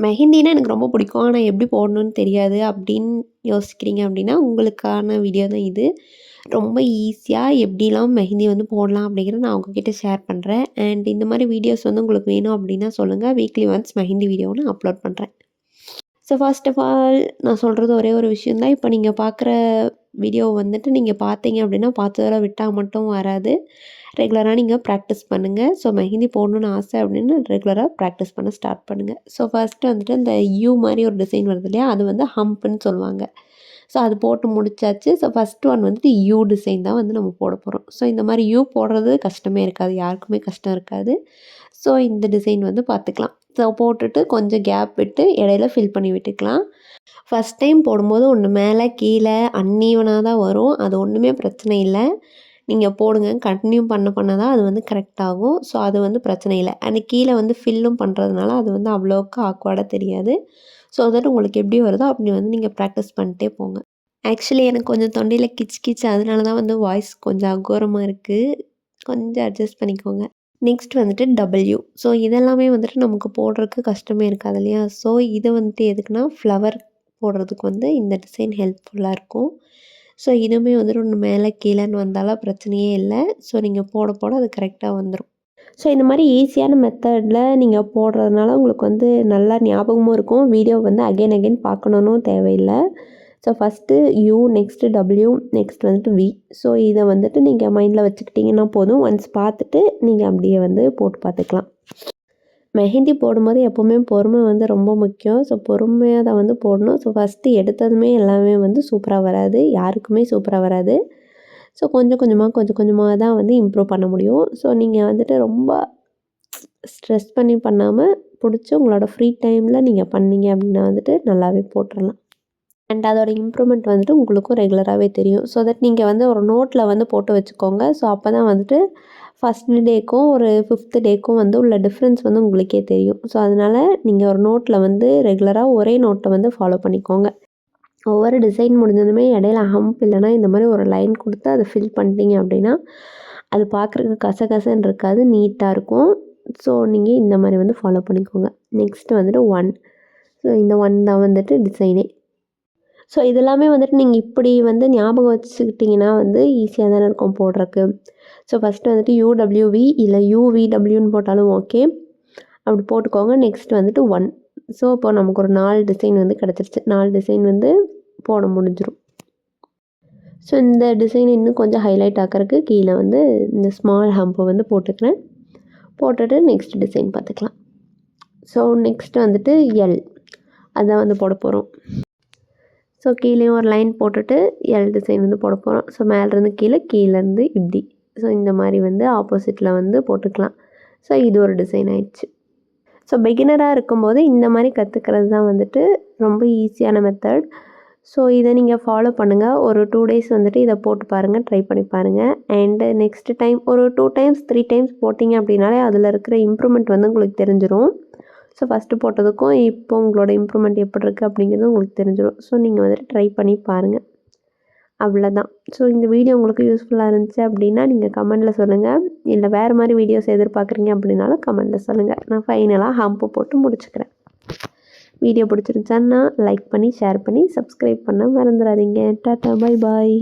மெஹந்தினா எனக்கு ரொம்ப பிடிக்கும். ஆனா எப்படி போடணும்னு தெரியாது அப்படின்னு யோசிக்கிறீங்க அப்படின்னா, உங்களுக்கான வீடியோ தான் இது. ரொம்ப ஈஸியா எப்படிலாம் மெஹந்தி வந்து போடலாம் அப்படிங்கிறத நான் உங்ககிட்ட ஷேர் பண்ணுறேன். அண்ட் இந்த மாதிரி வீடியோஸ் வந்து உங்களுக்கு வேணும் அப்படின்னா சொல்லுங்கள். வீக்லி ஒன்ஸ் மெஹந்தி வீடியோ நான் அப்லோட் பண்ணுறேன். ஸோ ஃபர்ஸ்ட் ஆஃப் ஆல் நான் சொல்கிறது ஒரே ஒரு விஷயம் தான். இப்போ நீங்கள் பார்க்குற வீடியோ வந்துட்டு நீங்கள் பார்த்தீங்க அப்படின்னா பார்த்ததோட விட்டா மட்டும் வராது. ரெகுலராக நீங்கள் ப்ராக்டிஸ் பண்ணுங்கள். ஸோ மெஹந்தி போடணுன்னு ஆசை அப்படின்னு ரெகுலராக ப்ராக்டிஸ் பண்ண ஸ்டார்ட் பண்ணுங்கள். ஸோ ஃபஸ்ட்டு வந்துட்டு இந்த யூ மாதிரி ஒரு டிசைன் வருது இல்லையா, அது வந்து ஹம்ப்புன்னு சொல்லுவாங்க. ஸோ அது போட்டு முடிச்சாச்சு. ஸோ ஃபஸ்ட் ஒன் வந்துட்டு யூ டிசைன் தான் வந்து நம்ம போட போகிறோம். ஸோ இந்த மாதிரி யூ போடுறது கஷ்டமே இருக்காது, யாருக்குமே கஷ்டம் இருக்காது. ஸோ இந்த டிசைன் வந்து பார்த்துக்கலாம். ஸோ போட்டுட்டு கொஞ்சம் கேப் விட்டு இடையில ஃபில் பண்ணி விட்டுக்கலாம். ஃபஸ்ட் டைம் போடும்போது ஒன்று மேலே கீழே அன்ஈவனாக தான் வரும். அது ஒன்றுமே பிரச்சனை இல்லை. நீங்கள் போடுங்க. கண்டினியூ பண்ண தான் அது வந்து கரெக்ட் ஆகும். ஸோ அது வந்து பிரச்சனை இல்லை. அண்ட் கீழே வந்து ஃபில்லும் பண்ணுறதுனால அது வந்து அவ்வளோக்கு ஆக்வர்டாக தெரியாது. ஸோ தட் உங்களுக்கு எப்படி வருதோ அப்படி வந்து நீங்கள் ப்ராக்டிஸ் பண்ணிட்டே போங்க. ஆக்சுவலி எனக்கு கொஞ்சம் தொண்டையில் கிச் கிச் அதனால தான் வந்து வாய்ஸ் கொஞ்சம் அகோரமாக இருக்குது. கொஞ்சம் அட்ஜஸ்ட் பண்ணிக்கோங்க. நெக்ஸ்ட் வந்துட்டு டபிள்யூ. ஸோ இதெல்லாமே வந்துட்டு நமக்கு போடுறதுக்கு கஷ்டமே இருக்காது இல்லையா? ஸோ இது வந்துட்டு எதுக்குன்னா ஃப்ளவர் போடுறதுக்கு வந்து இந்த டிசைன் ஹெல்ப்ஃபுல்லாக இருக்கும். ஸோ இதுவுமே வந்துட்டு ஒன்று மேலே கீழேன்னு வந்தாலும் பிரச்சனையே இல்லை. ஸோ நீங்கள் போட போட அது கரெக்டாக வந்துடும். ஸோ இந்த மாதிரி ஈஸியான மெத்தடில் நீங்கள் போடுறதுனால உங்களுக்கு வந்து நல்லா ஞாபகமும் இருக்கும். வீடியோ வந்து அகைன் அகைன் பார்க்கணுன்னு தேவையில்லை. So first you, next W, next வந்துட்டு வி. ஸோ இதை வந்துட்டு நீங்கள் மைண்டில் வச்சுக்கிட்டிங்கன்னா போதும். ஒன்ஸ் பார்த்துட்டு நீங்கள் அப்படியே வந்து போட்டு பார்த்துக்கலாம். மெஹந்தி போடும்போது எப்போவுமே பொறுமை வந்து ரொம்ப முக்கியம். ஸோ பொறுமையாக தான் வந்து போடணும். ஸோ ஃபஸ்ட்டு எடுத்ததுமே எல்லாமே வந்து சூப்பராக வராது, யாருக்குமே சூப்பராக வராது. ஸோ கொஞ்சம் கொஞ்சமாக தான் வந்து இம்ப்ரூவ் பண்ண முடியும். ஸோ நீங்கள் வந்துட்டு ரொம்ப ஸ்ட்ரெஸ் பண்ணி பண்ணாமல் பிடிச்சி உங்களோட ஃப்ரீ டைமில் நீங்கள் பண்ணீங்க அப்படின்னா வந்துட்டு நல்லாவே போட்டுடலாம். அண்ட் அதோட இம்ப்ரூவ்மெண்ட் வந்துட்டு உங்களுக்கும் ரெகுலராகவே தெரியும். ஸோ தட் நீங்கள் வந்து ஒரு நோட்டில் வந்து போட்டு வச்சுக்கோங்க. ஸோ அப்போ தான் வந்துட்டு ஃபஸ்ட்டு டேக்கும் ஒரு 5th டேக்கும் வந்து உள்ள டிஃப்ரென்ஸ் வந்து உங்களுக்கே தெரியும். ஸோ அதனால் நீங்கள் ஒரு நோட்டில் வந்து ரெகுலராக ஒரே நோட்டை வந்து ஃபாலோ பண்ணிக்கோங்க. ஒவ்வொரு டிசைன் முடிஞ்சதுமே இடையில ஹம்ப் இல்லைனா இந்த மாதிரி ஒரு லைன் கொடுத்து அதை ஃபில் பண்ணிட்டீங்க அப்படின்னா அது பார்க்குறதுக்கு கசகசன்னு இருக்காது, நீட்டாக இருக்கும். ஸோ நீங்கள் இந்த மாதிரி வந்து ஃபாலோ பண்ணிக்கோங்க. நெக்ஸ்ட்டு வந்துட்டு 1. ஸோ இந்த 1 தான் வந்துட்டு டிசைனே. ஸோ இதெல்லாமே வந்துட்டு நீங்கள் இப்படி வந்து ஞாபகம் வச்சுக்கிட்டிங்கன்னா வந்து ஈஸியாக தானே இருக்கும் போடுறக்கு. ஸோ ஃபஸ்ட்டு வந்துட்டு யூடபிள்யூவி இல்லை யூவிடபிள்யூன்னு போட்டாலும் ஓகே, அப்படி போட்டுக்கோங்க. நெக்ஸ்ட் வந்துட்டு 1. ஸோ இப்போ நமக்கு ஒரு 4 டிசைன் வந்து கிடச்சிருச்சு. 4 டிசைன் வந்து போட முடிஞ்சிடும். ஸோ இந்த டிசைன் இன்னும் கொஞ்சம் ஹைலைட் ஆக்கிறதுக்கு கீழே வந்து இந்த ஸ்மால் ஹம்பை வந்து போட்டுக்கிறேன். போட்டுட்டு நெக்ஸ்ட் டிசைன் பார்த்துக்கலாம். ஸோ நெக்ஸ்ட் வந்துட்டு எல், அதான் வந்து போட போகிறோம். ஸோ கீழேயும் ஒரு லைன் போட்டுட்டு எல் டிசைன் வந்து போட போகிறோம். ஸோ மேலேருந்து கீழே, கீழேருந்து இப்படி. ஸோ இந்த மாதிரி வந்து ஆப்போசிட்டில் வந்து போட்டுக்கலாம். ஸோ இது ஒரு டிசைன் ஆயிடுச்சு. ஸோ பிகினராக இருக்கும்போது இந்த மாதிரி கற்றுக்கிறது தான் வந்துட்டு ரொம்ப ஈஸியான மெத்தட். ஸோ இதை நீங்கள் ஃபாலோ பண்ணுங்கள். ஒரு 2 டேஸ் வந்துட்டு இதை போட்டு பாருங்கள், ட்ரை பண்ணி பாருங்கள். அண்டு நெக்ஸ்ட்டு டைம் ஒரு 2 டைம்ஸ் 3 டைம்ஸ் போட்டிங்க அப்படின்னாலே அதில் இருக்கிற இம்ப்ரூவ்மெண்ட் வந்து உங்களுக்கு தெரிஞ்சிடும். ஸோ ஃபஸ்ட்டு போட்டதுக்கும் இப்போ உங்களோட இம்ப்ரூவ்மெண்ட் எப்படி இருக்குது அப்படிங்கிறது உங்களுக்கு தெரிஞ்சிடும். ஸோ நீங்கள் வந்துட்டு ட்ரை பண்ணி பாருங்கள். அவ்வளோதான். ஸோ இந்த வீடியோ உங்களுக்கு யூஸ்ஃபுல்லாக இருந்துச்சு அப்படின்னா நீங்கள் கமெண்ட்டில் சொல்லுங்கள். இல்லை வேறு மாதிரி வீடியோஸ் எதிர்பார்க்குறீங்க அப்படின்னாலும் கமெண்ட்டில் சொல்லுங்கள். நான் ஃபைனலாக ஹம்பு போட்டு முடிச்சுக்கிறேன். வீடியோ பிடிச்சிருந்துச்சான்னா லைக் பண்ணி, ஷேர் பண்ணி, சப்ஸ்கிரைப் பண்ண மறந்துடாதீங்க. Tata, bye bye.